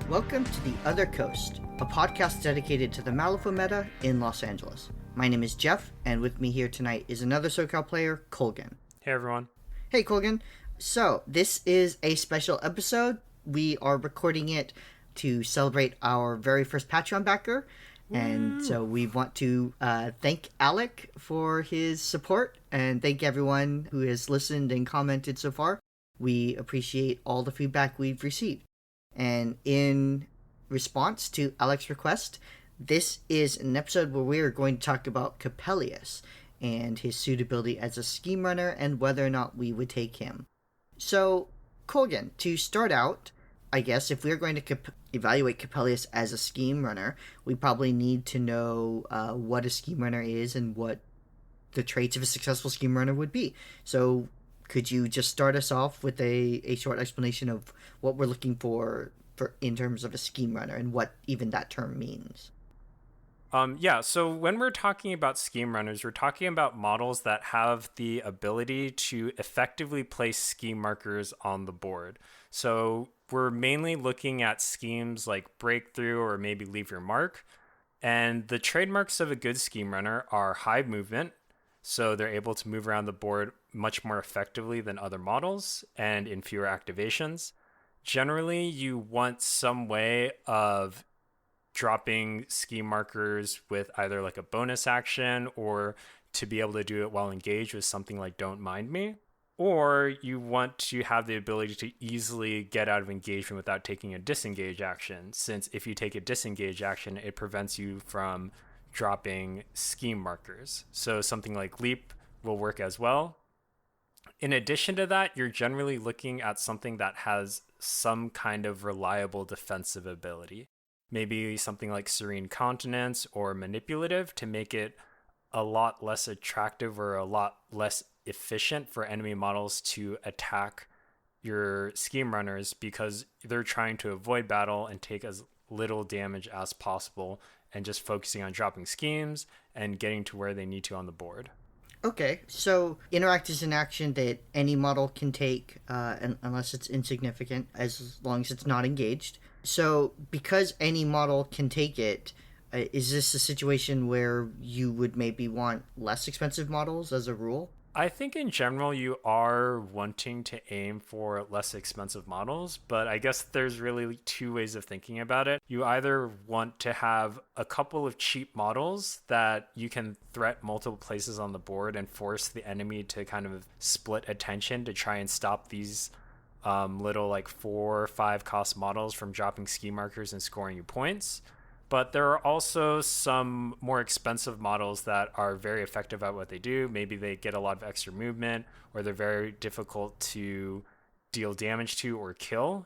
Welcome to The Other Coast, a podcast dedicated to the Malifaux meta in Los Angeles. My name is Jeff, and with me here tonight is another SoCal player, Colgan. Hey everyone. Hey Colgan. So, this is a special episode. We are recording it to celebrate our very first Patreon backer, and so we want to thank Alec for his support, and thank everyone who has listened and commented so far. We appreciate all the feedback we've received. And in response to Alec's request, this is an episode where we are going to talk about Coppelius and his suitability as a scheme runner and whether or not we would take him. So, Colgan, to start out, I guess if we're going to evaluate Coppelius as a scheme runner, we probably need to know what a scheme runner is and what the traits of a successful scheme runner would be. So, could you just start us off with a short explanation of what we're looking for in terms of a scheme runner and what even that term means? So when we're talking about scheme runners, we're talking about models that have the ability to effectively place scheme markers on the board. So we're mainly looking at schemes like breakthrough or maybe leave your mark. And the trademarks of a good scheme runner are high movement, so they're able to move around the board much more effectively than other models and in fewer activations. Generally, you want some way of dropping scheme markers with either like a bonus action or to be able to do it while engaged with something like Don't Mind Me. Or you want to have the ability to easily get out of engagement without taking a disengage action, since if you take a disengage action, it prevents you from dropping scheme markers. So something like Leap will work as well. In addition to that, you're generally looking at something that has some kind of reliable defensive ability. Maybe something like Serene Continence or Manipulative to make it a lot less attractive or a lot less efficient for enemy models to attack your scheme runners because they're trying to avoid battle and take as little damage as possible and just focusing on dropping schemes and getting to where they need to on the board. Okay, so Interact is an action that any model can take unless it's insignificant, as long as it's not engaged. So because any model can take it, is this a situation where you would maybe want less expensive models as a rule? I think in general you are wanting to aim for less expensive models, but I guess there's really two ways of thinking about it. You either want to have a couple of cheap models that you can threat multiple places on the board and force the enemy to kind of split attention to try and stop these little like 4 or 5 cost models from dropping scheme markers and scoring you points. But there are also some more expensive models that are very effective at what they do. Maybe they get a lot of extra movement, or they're very difficult to deal damage to or kill.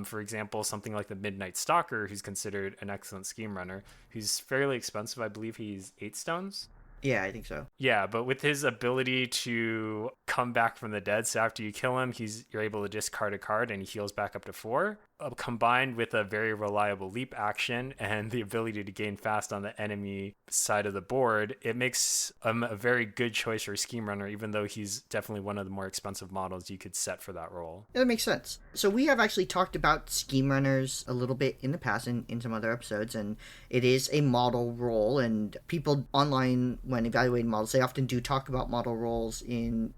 For example, something like the Midnight Stalker, who's considered an excellent scheme runner, who's fairly expensive. I believe he's 8 stones. Yeah, I think so. Yeah, but with his ability to come back from the dead, so after you kill him, you're able to discard a card and he heals back up to 4. Combined with a very reliable leap action and the ability to gain fast on the enemy side of the board, it makes a very good choice for a scheme runner, even though he's definitely one of the more expensive models you could set for that role. Yeah, that makes sense. So we have actually talked about scheme runners a little bit in the past in some other episodes, and it is a model role, and people online, when evaluating models, they often do talk about model roles in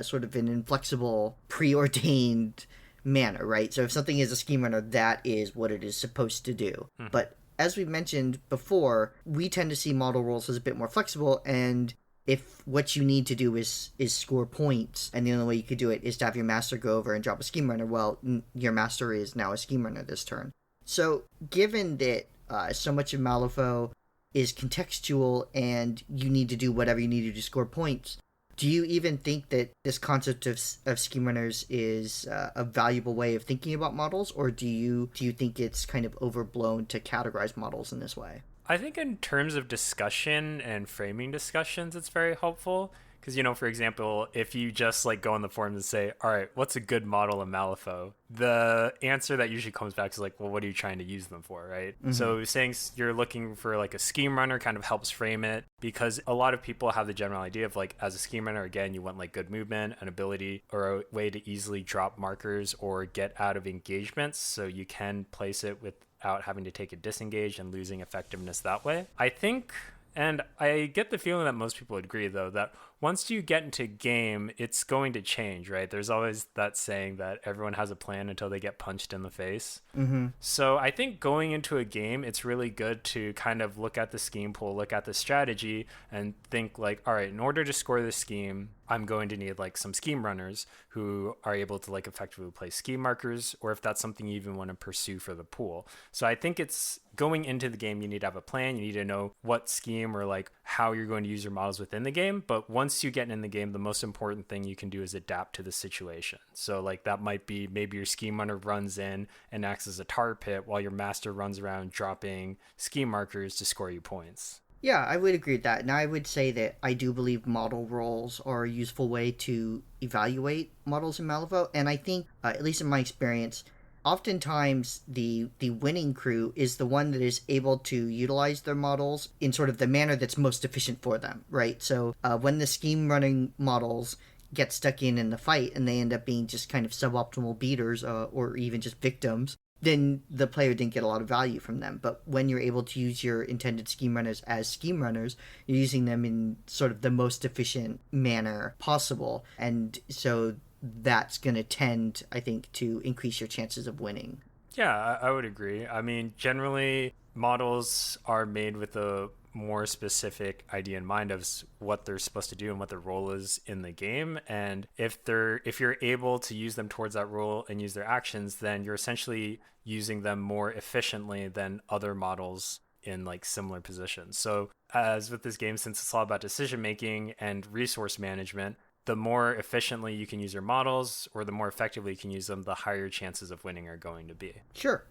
sort of an inflexible, preordained manner, right? So if something is a scheme runner, that is what it is supposed to do. But as we mentioned before, we tend to see model roles as a bit more flexible, and if what you need to do is score points, and the only way you could do it is to have your master go over and drop a scheme runner, well, your master is now a scheme runner this turn. So given that so much of Malifaux is contextual and you need to do whatever you need to do to score points, do you even think that this concept of scheme runners is a valuable way of thinking about models, or do you think it's kind of overblown to categorize models in this way? I think in terms of discussion and framing discussions, it's very helpful. Because, for example, if you just like go on the forums and say, all right, what's a good model of Malifaux? The answer that usually comes back is like, well, what are you trying to use them for, right? Mm-hmm. So saying you're looking for like a scheme runner kind of helps frame it, because a lot of people have the general idea of like, as a scheme runner, again, you want like good movement, an ability, or a way to easily drop markers or get out of engagements. So you can place it with without having to take a disengage and losing effectiveness that way. I think, and I get the feeling that most people would agree, though, that once you get into game, it's going to change, right? There's always that saying that everyone has a plan until they get punched in the face. Mm-hmm. So I think going into a game, it's really good to kind of look at the scheme pool, look at the strategy, and think like, all right, in order to score this scheme, I'm going to need like some scheme runners who are able to like effectively play scheme markers, or if that's something you even want to pursue for the pool. So I think it's going into the game, you need to have a plan. You need to know what scheme or like how you're going to use your models within the game. But once you get in the game, the most important thing you can do is adapt to the situation. So like that might be maybe your scheme runner runs in and acts as a tar pit while your master runs around dropping scheme markers to score you points. Yeah, I would agree with that. And I would say that I do believe model roles are a useful way to evaluate models in Malifaux. And I think, at least in my experience, oftentimes the winning crew is the one that is able to utilize their models in sort of the manner that's most efficient for them, right? So when the scheme running models get stuck in the fight and they end up being just kind of suboptimal beaters or even just victims, then the player didn't get a lot of value from them. But when you're able to use your intended scheme runners as scheme runners, you're using them in sort of the most efficient manner possible. And so that's going to tend, I think, to increase your chances of winning. Yeah, I would agree. I mean, generally, models are made with a more specific idea in mind of what they're supposed to do and what their role is in the game. And if you're able to use them towards that role and use their actions, then you're essentially using them more efficiently than other models in like similar positions. So as with this game, since it's all about decision making and resource management, the more efficiently you can use your models or the more effectively you can use them, the higher chances of winning are going to be. Sure.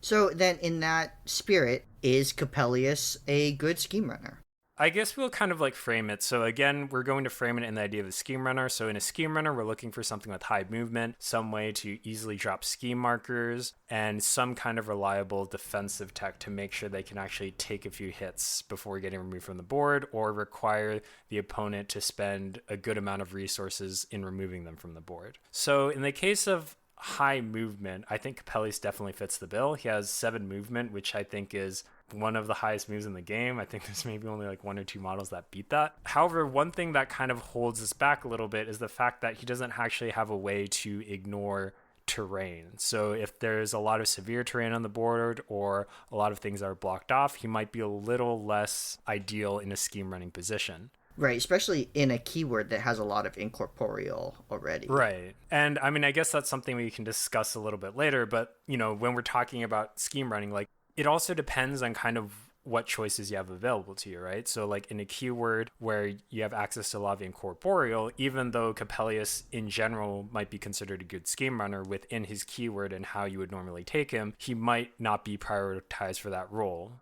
So then in that spirit, is Coppelius a good scheme runner? I guess we'll kind of like frame it. So again, we're going to frame it in the idea of a scheme runner. So in a scheme runner, we're looking for something with high movement, some way to easily drop scheme markers, and some kind of reliable defensive tech to make sure they can actually take a few hits before getting removed from the board, or require the opponent to spend a good amount of resources in removing them from the board. So in the case of high movement, I think Coppelius definitely fits the bill. He has 7 movement, which I think is one of the highest moves in the game. I think there's maybe only like 1 or 2 models that beat that. However, one thing that kind of holds us back a little bit is the fact that he doesn't actually have a way to ignore terrain. So if there's a lot of severe terrain on the board or a lot of things that are blocked off, he might be a little less ideal in a scheme running position. Right, especially in a keyword that has a lot of incorporeal already. Right. And I mean, I guess that's something we can discuss a little bit later, but you know, when we're talking about scheme running, like it also depends on kind of what choices you have available to you, right? So like in a keyword where you have access to a lot of incorporeal, even though Coppelius in general might be considered a good scheme runner within his keyword and how you would normally take him, he might not be prioritized for that role.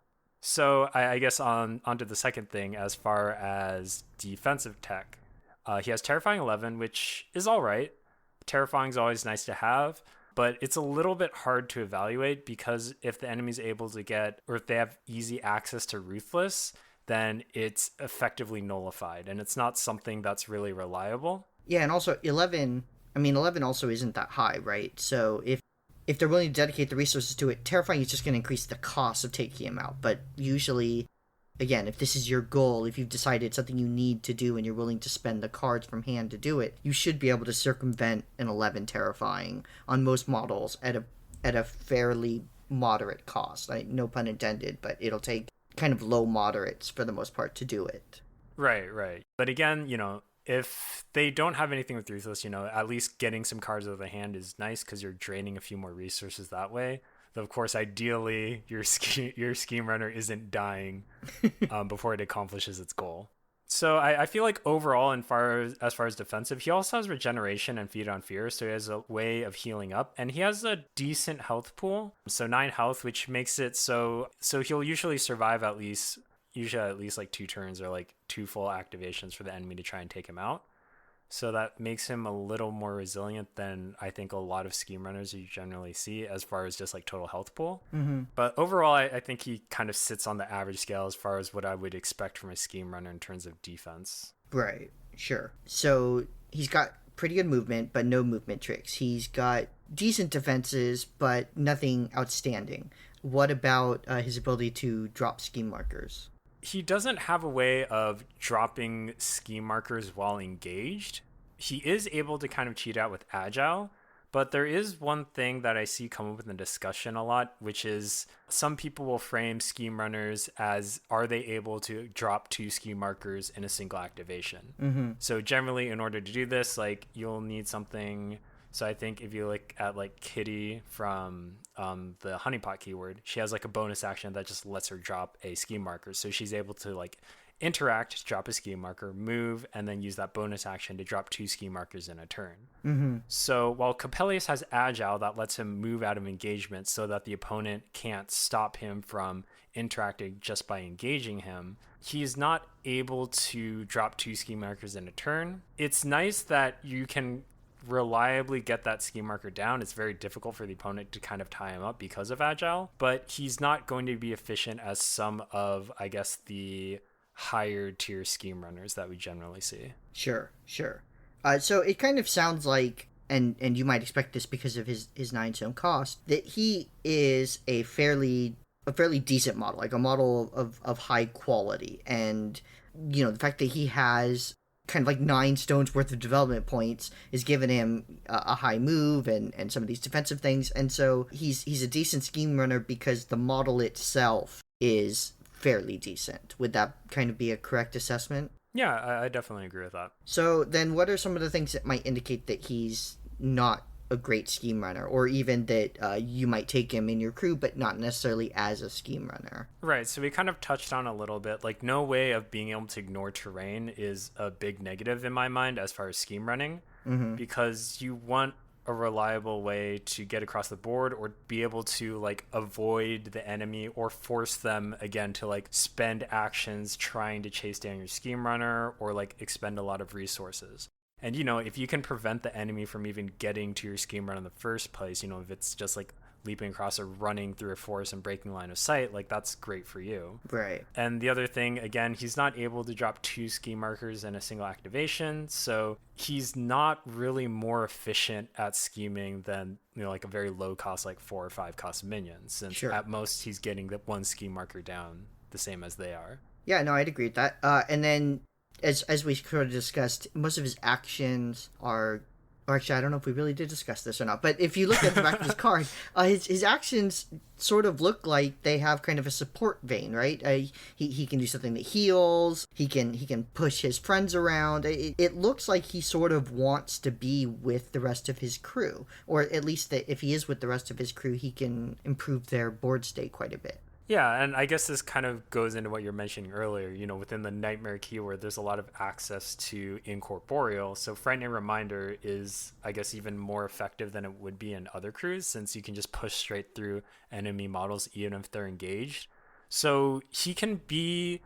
So I guess onto the second thing, as far as defensive tech, he has Terrifying 11, which is all right. Terrifying is always nice to have, but it's a little bit hard to evaluate because if the enemy's able to get, or if they have easy access to Ruthless, then it's effectively nullified, and it's not something that's really reliable. Yeah, and also 11, I mean, 11 also isn't that high, right? So if they're willing to dedicate the resources to it, Terrifying is just going to increase the cost of taking him out. But usually, again, if this is your goal, if you've decided it's something you need to do and you're willing to spend the cards from hand to do it, you should be able to circumvent an 11 Terrifying on most models at a fairly moderate cost. No pun intended, but it'll take kind of low moderates for the most part to do it. Right. But again, you know, if they don't have anything with Ruthless, you know, at least getting some cards out of the hand is nice because you're draining a few more resources that way. Though, of course, ideally, your scheme runner isn't dying before it accomplishes its goal. So I feel like overall, as far as defensive, he also has regeneration and Feed on Fear, so he has a way of healing up, and he has a decent health pool, so 9 health, which makes it so he'll usually survive at least like 2 turns or like 2 full activations for the enemy to try and take him out. So that makes him a little more resilient than I think a lot of scheme runners you generally see as far as just like total health pool. Mm-hmm. But overall, I think he kind of sits on the average scale as far as what I would expect from a scheme runner in terms of defense. Right, sure. So he's got pretty good movement, but no movement tricks. He's got decent defenses, but nothing outstanding. What about his ability to drop scheme markers? He doesn't have a way of dropping scheme markers while engaged. He is able to kind of cheat out with agile, but there is one thing that I see come up in the discussion a lot, which is some people will frame scheme runners as, are they able to drop 2 scheme markers in a single activation? Mm-hmm. So generally, in order to do this, like, you'll need something. So I think if you look at like Kitty from the honeypot keyword, she has like a bonus action that just lets her drop a scheme marker. So she's able to like interact, drop a scheme marker, move, and then use that bonus action to drop 2 scheme markers in a turn. Mm-hmm. So while Coppelius has agile that lets him move out of engagement so that the opponent can't stop him from interacting just by engaging him, he's not able to drop 2 scheme markers in a turn. It's nice that you can reliably get that scheme marker down. It's very difficult for the opponent to kind of tie him up because of agile, but he's not going to be efficient as some of, I guess, the higher tier scheme runners that we generally see. Sure. So it kind of sounds like, and you might expect this because of his 9 stone cost, that he is a fairly decent model, like a model of high quality. And, you know, the fact that he has kind of like 9 stones worth of development points is giving him a high move and some of these defensive things. And so he's a decent scheme runner because the model itself is fairly decent. Would that kind of be a correct assessment? Yeah, I definitely agree with that. So then what are some of the things that might indicate that he's not a great scheme runner, or even that you might take him in your crew but not necessarily as a scheme runner? Right, so we kind of touched on a little bit, like, no way of being able to ignore terrain is a big negative in my mind as far as scheme running, because you want a reliable way to get across the board or be able to like avoid the enemy or force them again to like spend actions trying to chase down your scheme runner or like expend a lot of resources. And, you know, if you can prevent the enemy from even getting to your scheme run in the first place, you know, if it's just like leaping across or running through a forest and breaking line of sight, like that's great for you. Right. And the other thing, again, he's not able to drop 2 scheme markers in a single activation. So he's not really more efficient at scheming than, you know, like a very low cost, like 4 or 5 cost minions. Since at most he's getting the 1 scheme marker down the same as they are. Yeah, no, I'd agree with that. And then as we sort of discussed, most of his actions are, or actually, I don't know if we really did discuss this or not, but if you look at the back of his card, his actions sort of look like they have kind of a support vein, right? He can do something that heals. He can push his friends around. It looks like he sort of wants to be with the rest of his crew, or at least that if he is with the rest of his crew, he can improve their board state quite a bit. Yeah, and I guess this kind of goes into what you're mentioning earlier. You know, within the Nightmare keyword, there's a lot of access to Incorporeal. So Frightening Reminder is, I guess, even more effective than it would be in other crews, since you can just push straight through enemy models even if they're engaged. So he can be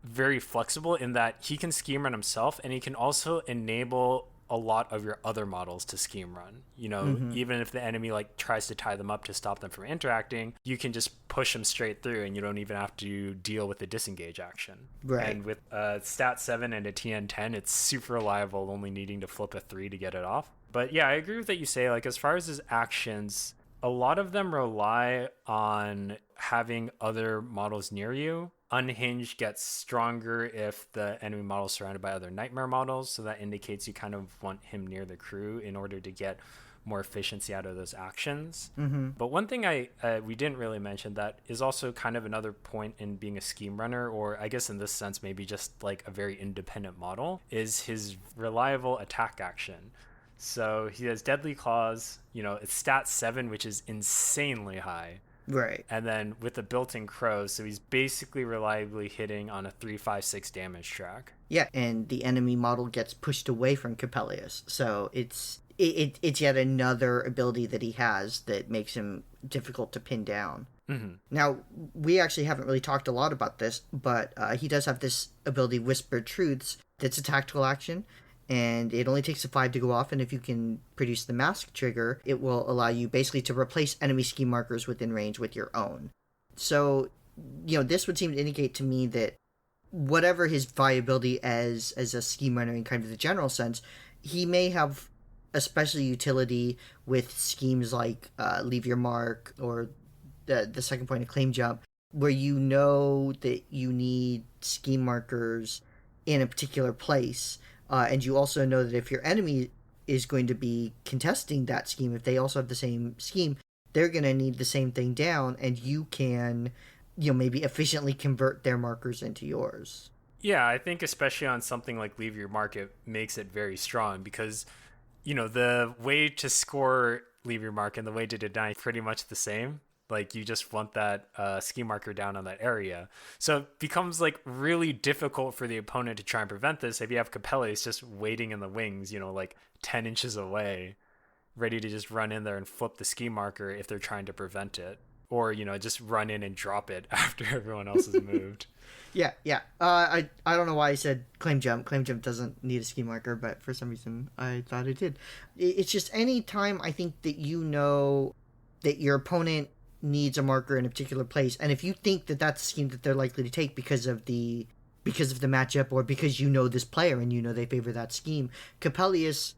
very flexible in that he can scheme run himself, and he can also enable a lot of your other models to scheme run. You know, even if the enemy like tries to tie them up to stop them from interacting, you can just push them straight through and you don't even have to deal with the disengage action. Right. And with stat 7 and a TN10, it's super reliable, only needing to flip a 3 to get it off. But yeah, I agree with what you say. Like, as far as his actions, a lot of them rely on having other models near you. Unhinged gets stronger if the enemy model is surrounded by other Nightmare models, so that indicates you kind of want him near the crew in order to get more efficiency out of those actions. But one thing we didn't really mention that is also kind of another point in being a scheme runner, or I guess in this sense maybe just like a very independent model, is his reliable attack action. So he has Deadly Claws, you know, it's stat 7, which is insanely high. Right. And then with the built-in crows, so he's basically reliably hitting on a 3-5-6 damage track. Yeah, and the enemy model gets pushed away from Coppelius. So it's yet another ability that he has that makes him difficult to pin down. Now, we actually haven't really talked a lot about this, but he does have this ability, Whispered Truths, that's a tactical action. And it only takes a 5 to go off, and if you can produce the mask trigger, it will allow you basically to replace enemy scheme markers within range with your own. So, you know, this would seem to indicate to me that whatever his viability as a scheme runner in kind of the general sense, he may have a special utility with schemes like leave your mark or the second point of claim jump, where you know that you need scheme markers in a particular place, and you also know that if your enemy is going to be contesting that scheme, if they also have the same scheme, they're going to need the same thing down, and you can, maybe efficiently convert their markers into yours. Yeah, I think especially on something like Leave Your Mark, it makes it very strong because, the way to score Leave Your Mark and the way to deny is pretty much the same. Like, you just want that ski marker down on that area. So it becomes, like, really difficult for the opponent to try and prevent this if you have Coppelius just waiting in the wings, like 10 inches away, ready to just run in there and flip the ski marker if they're trying to prevent it. Or, just run in and drop it after everyone else has moved. Yeah, yeah. I don't know why I said claim jump. Claim jump doesn't need a ski marker, but for some reason I thought it did. It's just any time I think that you know that your opponent needs a marker in a particular place, and if you think that that's a scheme that they're likely to take because of the matchup, or because you know this player and you know they favor that scheme, Coppelius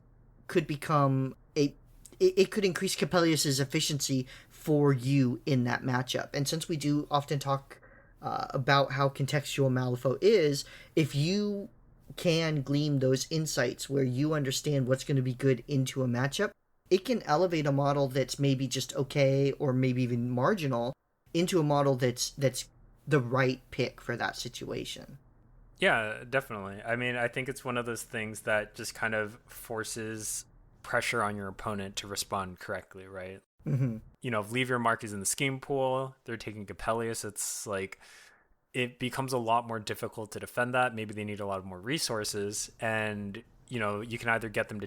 could become a. It could increase Coppelius's efficiency for you in that matchup. And since we do often talk about how contextual Malifaux is, if you can glean those insights where you understand what's going to be good into a matchup, it can elevate a model that's maybe just okay or maybe even marginal into a model that's the right pick for that situation. Yeah, definitely. I mean, I think it's one of those things that just kind of forces pressure on your opponent to respond correctly, right? Mm-hmm. If Leave Your Mark is in the scheme pool, they're taking Coppelius, it's like it becomes a lot more difficult to defend that. Maybe they need a lot more resources, and you can either get them to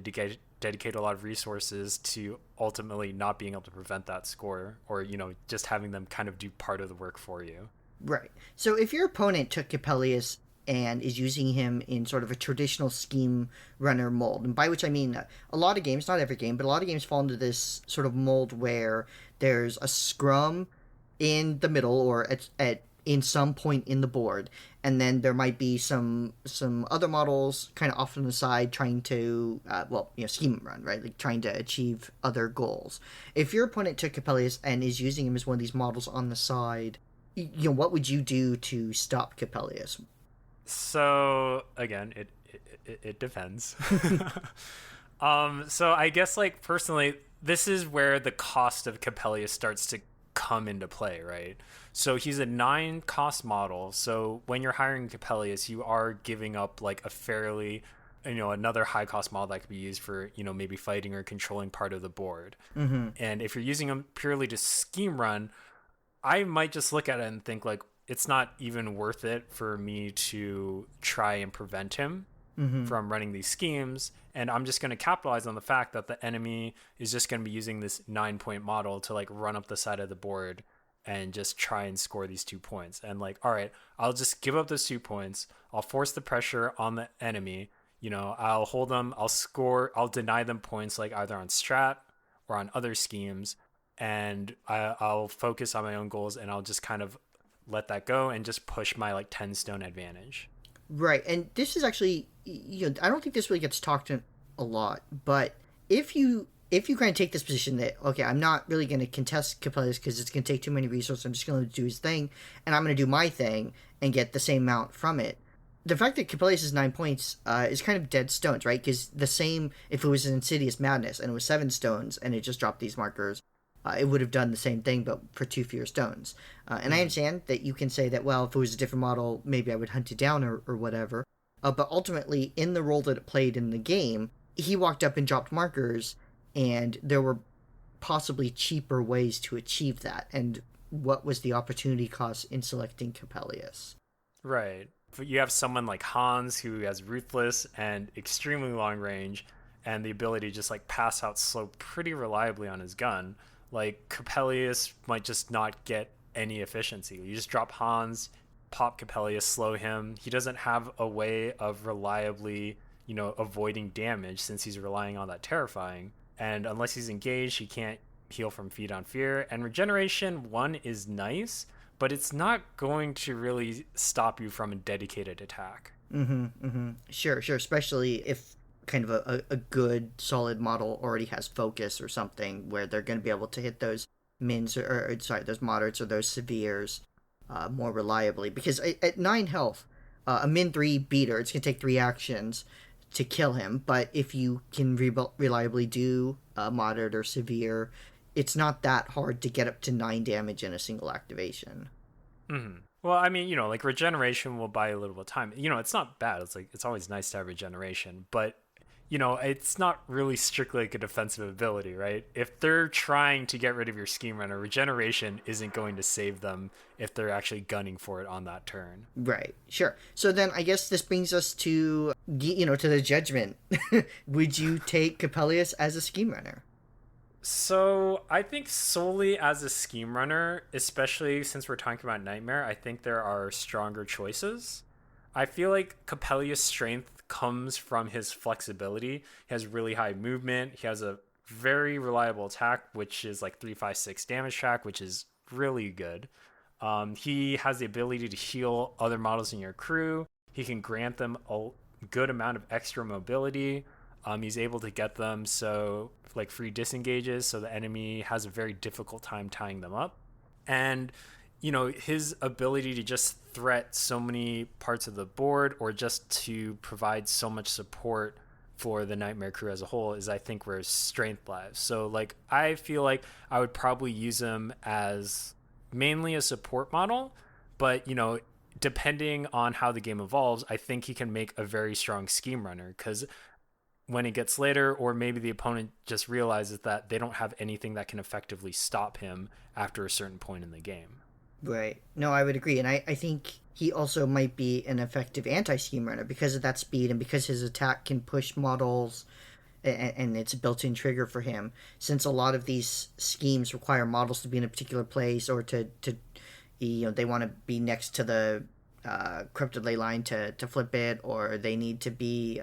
dedicate a lot of resources to ultimately not being able to prevent that score, or just having them kind of do part of the work for you. Right. So if your opponent took Coppelius and is using him in sort of a traditional scheme runner mold, and by which I mean a lot of games, not every game, but a lot of games fall into this sort of mold where there's a scrum in the middle or at in some point in the board, and then there might be some other models kind of off on the side trying to scheme run, right, like trying to achieve other goals. If your opponent took Coppelius and is using him as one of these models on the side, what would you do to stop Coppelius? So again, it depends. So I guess, like, personally, this is where the cost of Coppelius starts to come into play, right? So he's a 9 cost model. So when you're hiring Coppelius, you are giving up like a fairly, another high cost model that could be used for, maybe fighting or controlling part of the board. Mm-hmm. And if you're using them purely to scheme run, I might just look at it and think, like, it's not even worth it for me to try and prevent him from running these schemes. And I'm just going to capitalize on the fact that the enemy is just going to be using this 9-point model to like run up the side of the board and just try and score these 2 points. And like, all right, I'll just give up those 2 points. I'll force the pressure on the enemy. I'll hold them. I'll score. I'll deny them points, like either on strat or on other schemes. And I'll focus on my own goals, and I'll just kind of let that go and just push my like 10 stone advantage. Right, and this is actually, I don't think this really gets talked a lot, but if you kind of take this position that, okay, I'm not really going to contest Coppelius because it's going to take too many resources, I'm just going to do his thing, and I'm going to do my thing and get the same amount from it. The fact that Coppelius is 9 points is kind of dead stones, right? Because the same, if it was an Insidious Madness and it was 7 stones and it just dropped these markers, it would have done the same thing, but for 2 fewer stones. And I understand that you can say that, well, if it was a different model, maybe I would hunt it down or whatever. But ultimately, in the role that it played in the game, he walked up and dropped markers, and there were possibly cheaper ways to achieve that. And what was the opportunity cost in selecting Coppelius? Right. But you have someone like Hans who has Ruthless and extremely long range and the ability to just like pass out slow pretty reliably on his gun. Like, Coppelius might just not get any efficiency. You just drop Hans, pop Coppelius, slow him. He doesn't have a way of reliably, avoiding damage since he's relying on that terrifying. And unless he's engaged, he can't heal from Feed on Fear. And Regeneration 1 is nice, but it's not going to really stop you from a dedicated attack. Mm-hmm, mm-hmm. Sure. Especially if kind of a good solid model already has focus or something where they're going to be able to hit those mins or sorry, those moderates or those severes more reliably. Because at 9 health, a min 3 beater, it's going to take 3 actions to kill him, but if you can reliably do moderate or severe, it's not that hard to get up to 9 damage in a single activation. Mm-hmm. Well, I mean, like regeneration will buy a little bit of time. It's not bad. It's like it's always nice to have regeneration, but it's not really strictly like a defensive ability, right? If they're trying to get rid of your scheme runner, regeneration isn't going to save them if they're actually gunning for it on that turn. Right, sure. So then I guess this brings us to, to the judgment. Would you take Coppelius as a scheme runner? So I think solely as a scheme runner, especially since we're talking about Nightmare, I think there are stronger choices. I feel like Coppelius' strength comes from his flexibility. He has really high movement. He has a very reliable attack, which is like 356 damage track, which is really good. He has the ability to heal other models in your crew. He can grant them a good amount of extra mobility. He's able to get them so like free disengages, so the enemy has a very difficult time tying them up. And his ability to just threat so many parts of the board or just to provide so much support for the Nightmare crew as a whole is, I think, where his strength lies. So like I feel like I would probably use him as mainly a support model, but depending on how the game evolves, I think he can make a very strong scheme runner, because when it gets later, or maybe the opponent just realizes that they don't have anything that can effectively stop him after a certain point in the game. Right. No, I would agree. And I think he also might be an effective anti-scheme runner because of that speed and because his attack can push models and it's a built-in trigger for him. Since a lot of these schemes require models to be in a particular place or to they want to be next to the corrupted ley line to flip it, or they need to be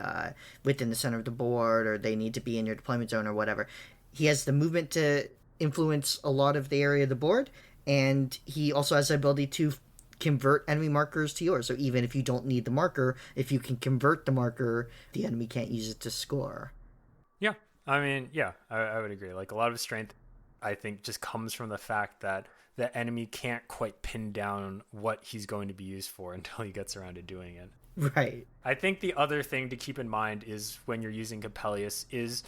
within the center of the board, or they need to be in your deployment zone or whatever. He has the movement to influence a lot of the area of the board, and he also has the ability to convert enemy markers to yours. So even if you don't need the marker, if you can convert the marker, the enemy can't use it to score. Yeah, I mean, yeah, I would agree. Like a lot of strength, I think, just comes from the fact that the enemy can't quite pin down what he's going to be used for until he gets around to doing it. Right. I think the other thing to keep in mind is when you're using Coppelius is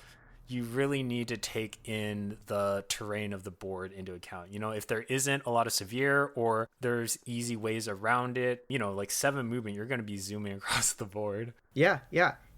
you really need to take in the terrain of the board into account. If there isn't a lot of severe or there's easy ways around it, like 7 movement, you're going to be zooming across the board. Yeah.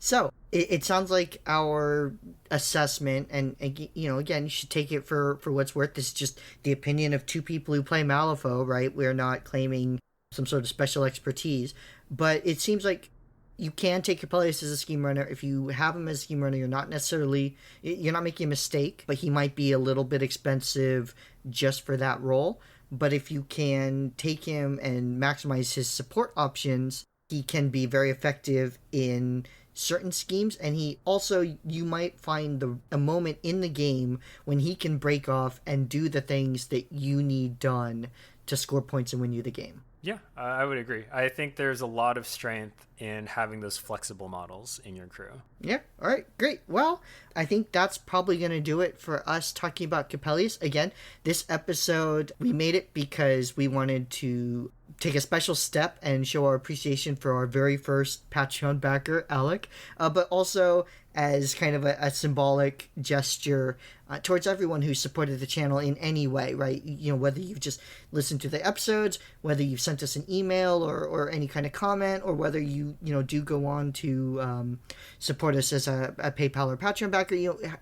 So it sounds like our assessment, and again, you should take it for what's worth. This is just the opinion of 2 people who play Malifaux, right? We're not claiming some sort of special expertise, but it seems like you can take Coppelius as a scheme runner. If you have him as a scheme runner, you're not making a mistake, but he might be a little bit expensive just for that role. But if you can take him and maximize his support options, he can be very effective in certain schemes. And he also, you might find a moment in the game when he can break off and do the things that you need done to score points and win you the game. Yeah, I would agree. I think there's a lot of strength in having those flexible models in your crew. Yeah, all right, great. Well, I think that's probably going to do it for us talking about Coppelius. Again, this episode, we made it because we wanted to take a special step and show our appreciation for our very first Patreon backer, Alec, but also as kind of a symbolic gesture towards everyone who supported the channel in any way, right? Whether you've just listened to the episodes, whether you've sent us an email or any kind of comment, or whether you do go on to support us as a PayPal or Patreon backer,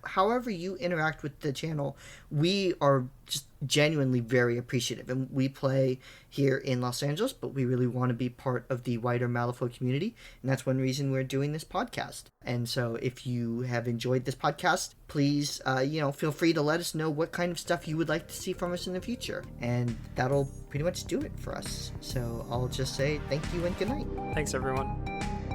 however you interact with the channel, we are just genuinely very appreciative. And we play here in Los Angeles, but we really want to be part of the wider Malifaux community, and that's one reason we're doing this podcast. And so if you have enjoyed this podcast, please feel free to let us know what kind of stuff you would like to see from us in the future, and that'll pretty much do it for us. So I'll just say thank you and good night. Thanks, everyone.